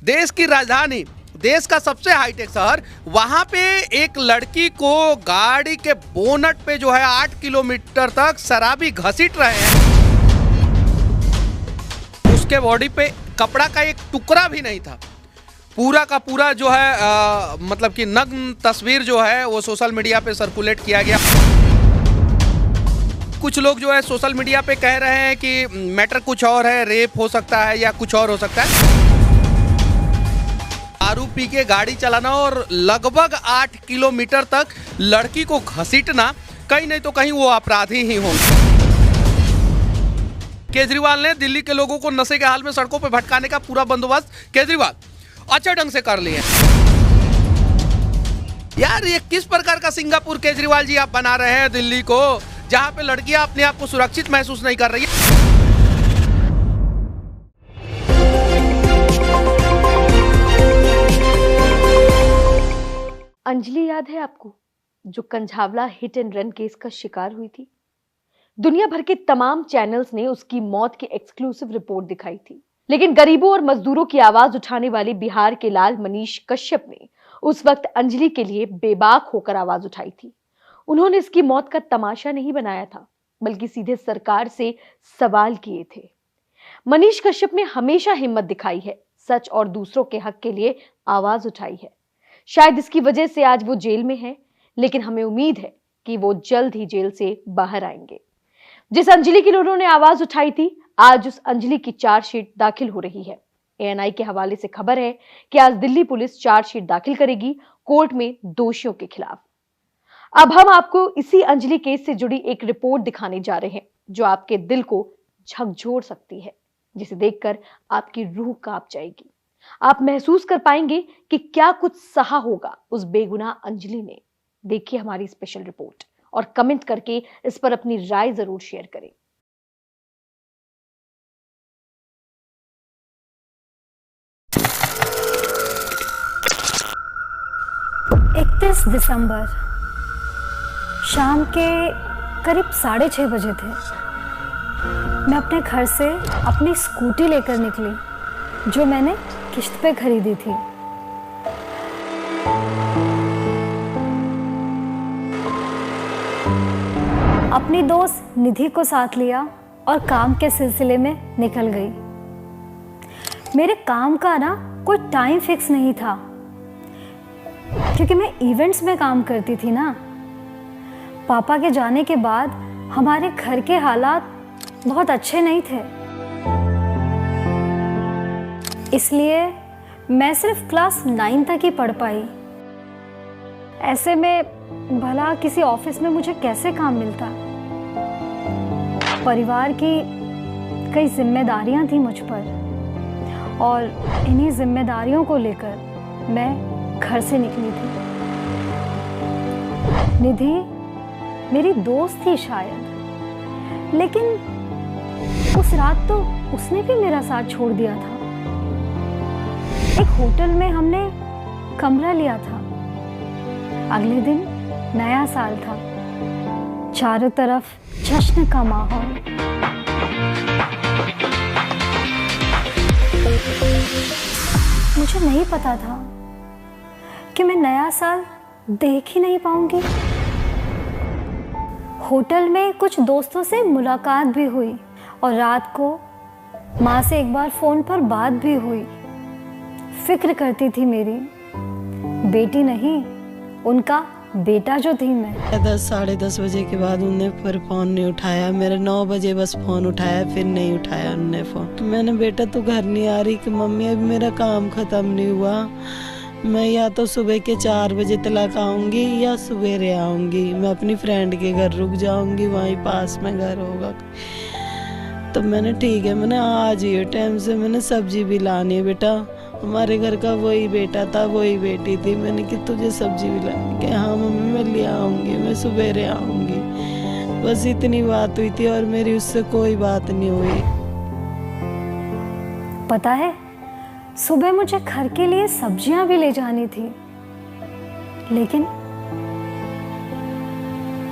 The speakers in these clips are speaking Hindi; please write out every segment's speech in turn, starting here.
देश की राजधानी, देश का सबसे हाईटेक शहर, वहां पे एक लड़की को गाड़ी के बोनट पे जो है 8 किलोमीटर तक शराबी घसीट रहे हैं। उसके बॉडी पे कपड़ा का एक टुकड़ा भी नहीं था। पूरा का पूरा जो है मतलब कि नग्न तस्वीर जो है वो सोशल मीडिया पे सर्कुलेट किया गया। कुछ लोग जो है सोशल मीडिया पे कह रहे हैं कि मैटर कुछ और है, रेप हो सकता है या कुछ और हो सकता है। दारू पी के गाड़ी चलाना और लगभग 8 किलोमीटर तक लड़की को घसीटना, कहीं नहीं तो कहीं वो अपराधी ही होंगे। केजरीवाल ने दिल्ली के लोगों को नशे के हाल में सड़कों पर भटकाने का पूरा बंदोबस्त केजरीवाल अच्छे ढंग से कर लिए। यार ये किस प्रकार का सिंगापुर केजरीवाल जी आप बना रहे हैं दिल्ली को, जहां पे लड़कियां अपने आप को सुरक्षित महसूस नहीं कर रही है। अंजलि याद है आपको, जो Kanjhawala hit and run case का शिकार हुई थी? दुनिया भर के तमाम चैनल्स ने उसकी मौत की एक्सक्लूसिव रिपोर्ट दिखाई थी, लेकिन गरीबों और मजदूरों की आवाज उठाने वाले बिहार के लाल मनीष कश्यप ने उस वक्त अंजलि के लिए बेबाक होकर आवाज उठाई थी। उन्होंने इसकी मौत का तमाशा नहीं बनाया था, बल्कि सीधे सरकार से सवाल किए थे। मनीष कश्यप ने हमेशा हिम्मत दिखाई है, सच और दूसरों के हक के लिए आवाज उठाई है। शायद इसकी वजह से आज वो जेल में है, लेकिन हमें उम्मीद है कि वो जल्द ही जेल से बाहर आएंगे। जिस अंजलि के लिए उन्होंने आवाज उठाई थी, आज उस अंजलि की चार्जशीट दाखिल हो रही है। एएनआई के हवाले से खबर है कि आज दिल्ली पुलिस चार्जशीट दाखिल करेगी कोर्ट में दोषियों के खिलाफ। अब हम आपको इसी अंजलि केस से जुड़ी एक रिपोर्ट दिखाने जा रहे हैं, जो आपके दिल को झकझोर सकती है, जिसे देखकर आपकी रूह कांप जाएगी। आप महसूस कर पाएंगे कि क्या कुछ सहा होगा उस बेगुनाह अंजलि ने। देखिए हमारी स्पेशल रिपोर्ट और कमेंट करके इस पर अपनी राय जरूर शेयर करें। दिसंबर शाम के करीब 6:30 बजे थे। मैं अपने घर से अपनी स्कूटी लेकर निकली, जो मैंने किश्त पे खरीदी थी। अपनी दोस्त निधि को साथ लिया और काम के सिलसिले में निकल गई। मेरे काम का ना कोई टाइम फिक्स नहीं था, क्योंकि मैं इवेंट्स में काम करती थी ना। पापा के जाने के बाद हमारे घर के हालात बहुत अच्छे नहीं थे, इसलिए मैं सिर्फ क्लास 9 तक ही पढ़ पाई। ऐसे में भला किसी ऑफिस में मुझे कैसे काम मिलता? परिवार की कई जिम्मेदारियां थी मुझ पर, और इन्हीं जिम्मेदारियों को लेकर मैं घर से निकली थी। निधि मेरी दोस्त थी शायद, लेकिन उस रात तो उसने भी मेरा साथ छोड़ दिया था। एक होटल में हमने कमरा लिया था। अगले दिन नया साल था, चारों तरफ जश्न का माहौल। मुझे नहीं पता था कि मैं नया साल देख ही नहीं पाऊंगी। होटल में कुछ दोस्तों से मुलाकात भी हुई और रात को माँ से एक बार फोन पर बात भी हुई। फिक्र करती थी मेरी बेटी नहीं, उनका बेटा जो थी मैं। 10-10:30 बजे के बाद उन्होंने फिर फ़ोन नहीं उठाया। मेरे 9 बजे बस फ़ोन उठाया, फिर नहीं उठाया उन्होंने फ़ोन। मैंने बेटा तू घर नहीं आ रही? कि मम्मी अभी मेरा काम ख़त्म नहीं हुआ, मैं या तो सुबह के 4 बजे तक आऊँगी या सवेरे आऊँगी। मैं अपनी फ्रेंड के घर रुक जाऊँगी, वहीं पास में घर होगा। तो मैंने ठीक है, मैंने आज ही टाइम से मैंने सब्जी भी लानी है बेटा, हमारे घर का वही बेटा था वही बेटी थी। मैंने कि तुझे सब्जी भी लानी? कि हाँ मम्मी मैं ले आऊँगी, मैं सवेरे आऊँगी। बस इतनी बात हुई थी और मेरी उससे कोई बात नहीं हुई। पता है, सुबह मुझे घर के लिए सब्जियां भी ले जानी थी, लेकिन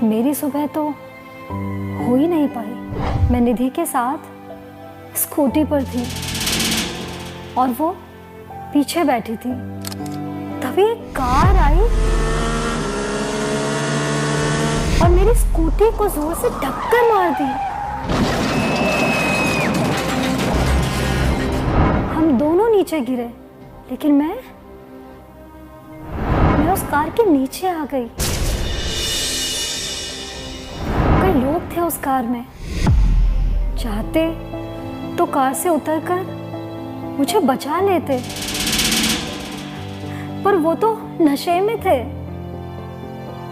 मेरी सुबह तो हो ही नहीं पाई। मैं निधि के साथ स्कूटी पर थी और वो पीछे बैठी थी, तभी एक कार आई और मेरी स्कूटी को जोर से टक्कर मार दी। हम दोनों नीचे गिरे, लेकिन मैं उस कार के नीचे आ गई। कई लोग थे उस कार में, चाहते तो कार से उतरकर मुझे बचा लेते, पर वो तो नशे में थे,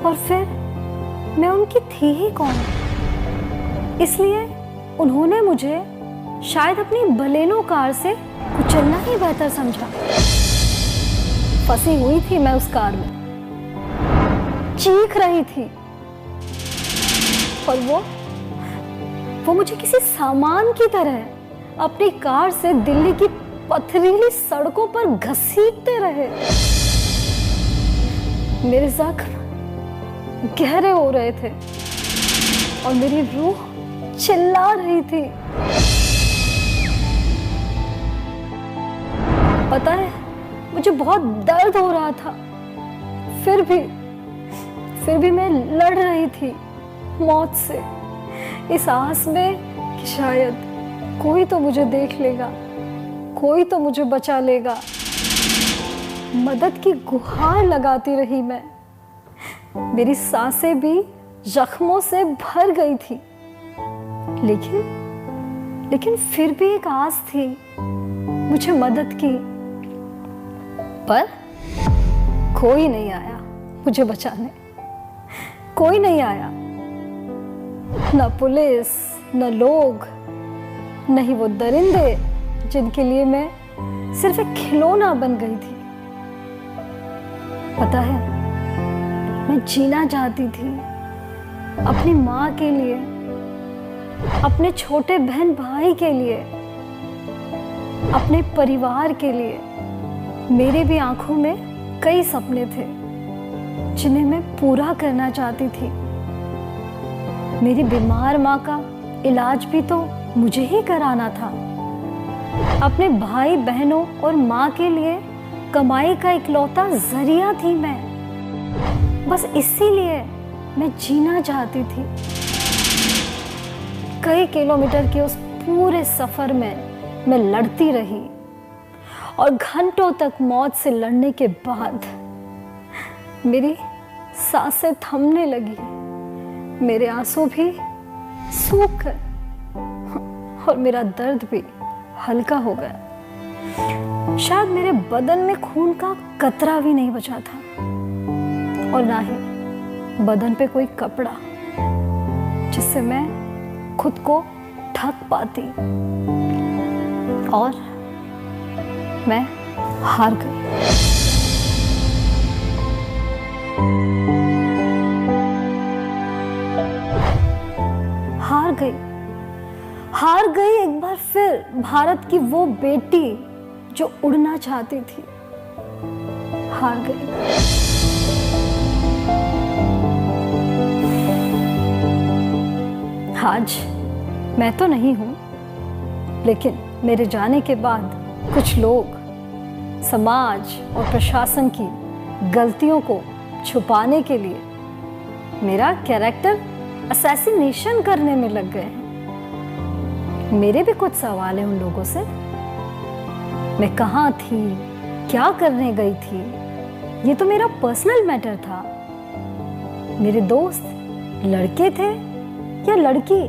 और फिर मैं उनकी थी ही कौन। इसलिए उन्होंने मुझे शायद अपनी बलेनो कार से कुचलना ही बेहतर समझा। फंसी हुई थी मैं उस कार में, चीख रही थी, और वो मुझे किसी सामान की तरह अपनी कार से दिल्ली की पथरीली सड़कों पर घसीटते रहे। मेरे जख्म गहरे हो रहे थे और मेरी रूह चिल्ला रही थी। पता है, मुझे बहुत दर्द हो रहा था, फिर भी मैं लड़ रही थी मौत से, इस आस में कि शायद कोई तो मुझे देख लेगा, कोई तो मुझे बचा लेगा। मदद की गुहार लगाती रही मैं। मेरी सांसें भी जख्मों से भर गई थी, लेकिन फिर भी एक आस थी मुझे मदद की। पर कोई नहीं आया मुझे बचाने, कोई नहीं आया, न पुलिस, न लोग, न ही वो दरिंदे जिनके लिए मैं सिर्फ एक खिलौना बन गई थी। पता है, मैं जीना चाहती थी अपनी माँ के लिए, अपने छोटे बहन भाई के लिए, अपने परिवार के लिए। मेरे भी आंखों में कई सपने थे जिन्हें मैं पूरा करना चाहती थी। मेरी बीमार माँ का इलाज भी तो मुझे ही कराना था। अपने भाई बहनों और माँ के लिए कमाई का इकलौता जरिया थी मैं। बस इसीलिए मैं जीना चाहती थी। कई किलोमीटर के उस पूरे सफर में मैं लड़ती रही, और घंटों तक मौत से लड़ने के बाद मेरी सांसें थमने लगी, मेरे आंसू भी सूख गए और मेरा दर्द भी हल्का हो गया। शायद मेरे बदन में खून का कतरा भी नहीं बचा था, और ना ही बदन पे कोई कपड़ा जिससे मैं खुद को ढक पाती। और मैं हार गई। हार गई एक बार फिर भारत की वो बेटी जो उड़ना चाहती थी। हार गई। आज मैं तो नहीं हूं, लेकिन मेरे जाने के बाद कुछ लोग समाज और प्रशासन की गलतियों को छुपाने के लिए मेरा कैरेक्टर असैसिनेशन करने में लग गए हैं। मेरे भी कुछ सवाल हैं उन लोगों से। मैं कहाँ थी, क्या करने गई थी, ये तो मेरा पर्सनल मैटर था। मेरे दोस्त लड़के थे या लड़की,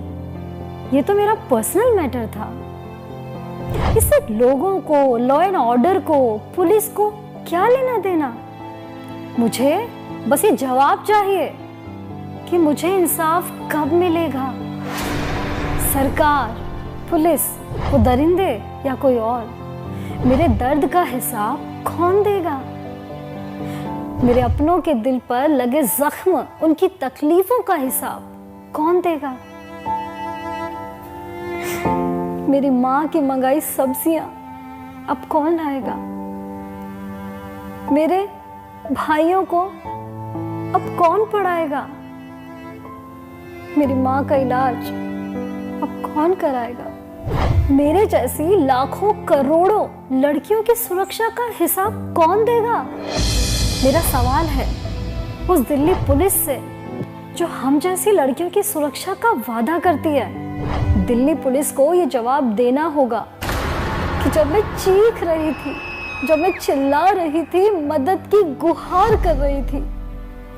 ये तो मेरा पर्सनल मैटर था। इससे लोगों को, लॉ एंड ऑर्डर को, पुलिस को क्या लेना देना। मुझे बस ये जवाब चाहिए कि मुझे इंसाफ कब मिलेगा। सरकार, पुलिस, वो दरिंदे या कोई और, मेरे दर्द का हिसाब कौन देगा। मेरे अपनों के दिल पर लगे जख्म, उनकी तकलीफों का हिसाब कौन देगा। मेरी माँ की मंगाई सब्जियां अब कौन लाएगा। मेरे भाइयों को अब कौन पढ़ाएगा। मेरी माँ का इलाज अब कौन कराएगा। मेरे जैसी लाखों करोड़ों लड़कियों की सुरक्षा का हिसाब कौन देगा? मेरा सवाल है उस दिल्ली पुलिस से जो हम जैसी लड़कियों की सुरक्षा का वादा करती है। दिल्ली पुलिस को ये जवाब देना होगा कि जब मैं चीख रही थी, जब मैं चिल्ला रही थी, मदद की गुहार कर रही थी,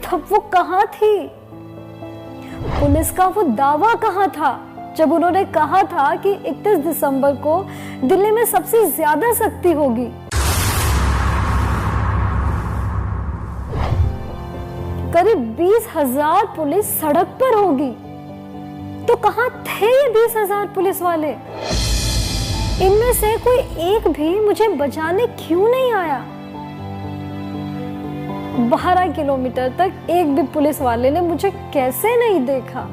तब वो कहाँ थी? पुलिस का वो दावा कहाँ था जब उन्होंने कहा था कि 31 दिसंबर को दिल्ली में सबसे ज्यादा सख्ती होगी? करीब 20,000 पुलिस सड़क पर होगी, तो कहां थे ये 20,000 पुलिस वाले? इनमें से कोई एक भी मुझे बचाने क्यों नहीं आया? 12 किलोमीटर तक एक भी पुलिस वाले ने मुझे कैसे नहीं देखा?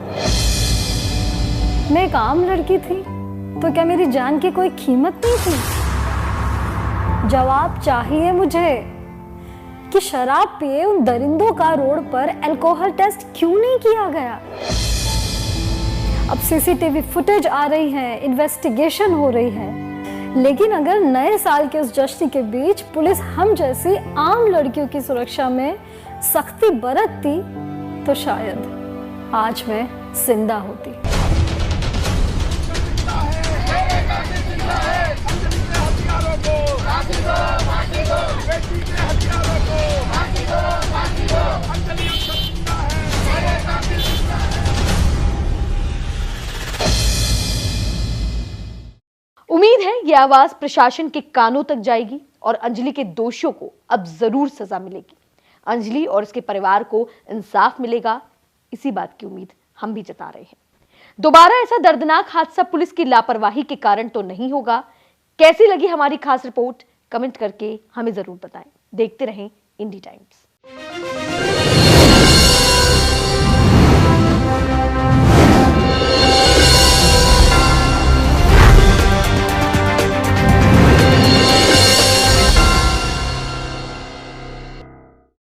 मैं एक आम लड़की थी, तो क्या मेरी जान की कोई कीमत नहीं थी? जवाब चाहिए मुझे कि शराब पिए उन दरिंदों का रोड पर अल्कोहल टेस्ट क्यों नहीं किया गया? अब सीसीटीवी फुटेज आ रही है, इन्वेस्टिगेशन हो रही है, लेकिन अगर नए साल के उस जश्न के बीच पुलिस हम जैसी आम लड़कियों की सुरक्षा में सख्ती बरतती तो शायद आज मैं जिंदा होती। उम्मीद है ये आवाज प्रशासन के कानों तक जाएगी और अंजलि के दोषियों को अब जरूर सजा मिलेगी। अंजलि और उसके परिवार को इंसाफ मिलेगा, इसी बात की उम्मीद हम भी जता रहे हैं। दोबारा ऐसा दर्दनाक हादसा पुलिस की लापरवाही के कारण तो नहीं होगा। कैसी लगी हमारी खास रिपोर्ट कमेंट करके हमें जरूर बताएं। देखते रहें इंडी टाइम्स।